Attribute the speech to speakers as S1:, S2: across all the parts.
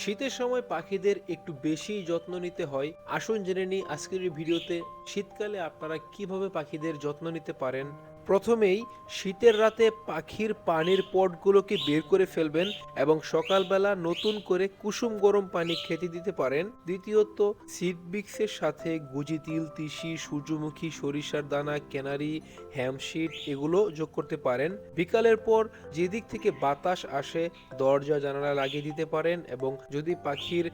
S1: শীতের সময় পাখিদের একটু বেশি যত্ন নিতে হয়। আসুন জেনে নিই আজকের এই ভিডিওতে শীতকালে আপনারা কিভাবে পাখিদের যত্ন নিতে পারেন। প্রথমেই শীতের রাতে পাখির পানির পটগুলোকে বের করে ফেলবেন এবং সকালবেলা নতুন করে কুসুম গরম পানি খেতে দিতে পারেন। দ্বিতীয়ত, সিড মিক্সের সাথে গুজি তিল, তিসি, সূর্যমুখী, সরিষার দানা, ক্যানারি, হ্যামশিট এগুলো যোগ করতে পারেন। বিকালের পর যেদিক থেকে বাতাস আসে দরজা জানালা লাগিয়ে দিতে পারেন এবং যদি পাখির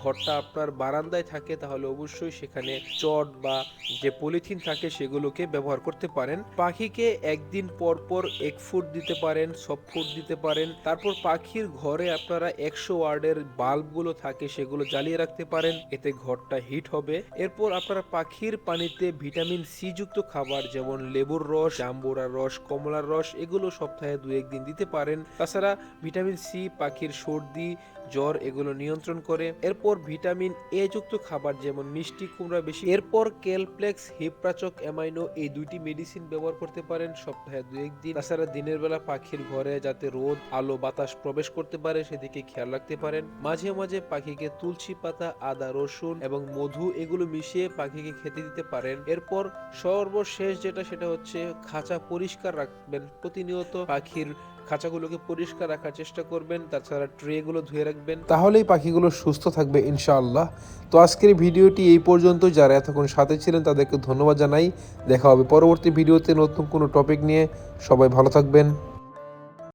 S1: ঘরটা আপনার বারান্দায় থাকে তাহলে অবশ্যই সেখানে চট বা যে পলিথিন থাকে সেগুলোকে ব্যবহার করতে পারেন। পাখিকে একদিন পর পর 1 ফুট দিতে পারেন, সফট ফুড দিতে পারেন। তারপর পাখির ঘরে আপনারা 100 ওয়াটের বাল্বগুলো থাকে সেগুলো জ্বালিয়ে রাখতে পারেন, এতে ঘরটা হিট হবে। এরপর আপনারা পাখির পানিতে ভিটামিন সি যুক্ত খাবার যেমন লেবুর রস, জাম্বুরার রস, কমলার রস এগুলো সপ্তাহে 2-1 দিন দিতে পারেন। তাছাড়া ভিটামিন সি পাখির সর্দি, জ্বর এগুলো নিয়ন্ত্রণ করে। এরপর ভিটামিন এ যুক্ত খাবার যেমন মিষ্টি কুমড়া বেশি। এরপর কেলপ্লেক্স, হিপ্রাচক, অ্যামাইনো এই 2টি মেডিসিন ব্যবহার করতে পারেন সপ্তাহে 2-1 দিন। তাছাড়া দিনের বেলা পাখির ঘরে যাতে রোদ, আলো, বাতাস প্রবেশ করতে পারে সেদিকে খেয়াল রাখতে পারেন। মাঝে মাঝে পাখিকে তুলসী পাতা, আদা, রসুন এবং মধু এগুলো মিশিয়ে পাখিকে খেতে দিতে পারেন। এরপর সর্বশেষ যেটা সেটা হচ্ছে খাঁচা পরিষ্কার রাখবেন। প্রতিনিয়ত পাখির খাঁচাগুলোকে পরিষ্কার রাখার চেষ্টা করবেন। তাছাড়া ট্রেগুলো ধুয়ে রাখবেন, তাহলেই পাখিগুলো সুস্থ থাকবে ইনশাআল্লাহ। তো আজকের ভিডিওটি এই পর্যন্ত। যারা এতক্ষণ সাথে ছিলেন তাদেরকে ধন্যবাদ জানাই। দেখা হবে পরবর্তী ভিডিওতে নতুন কোনো টপিক নিয়ে। সবাই ভালো থাকবেন।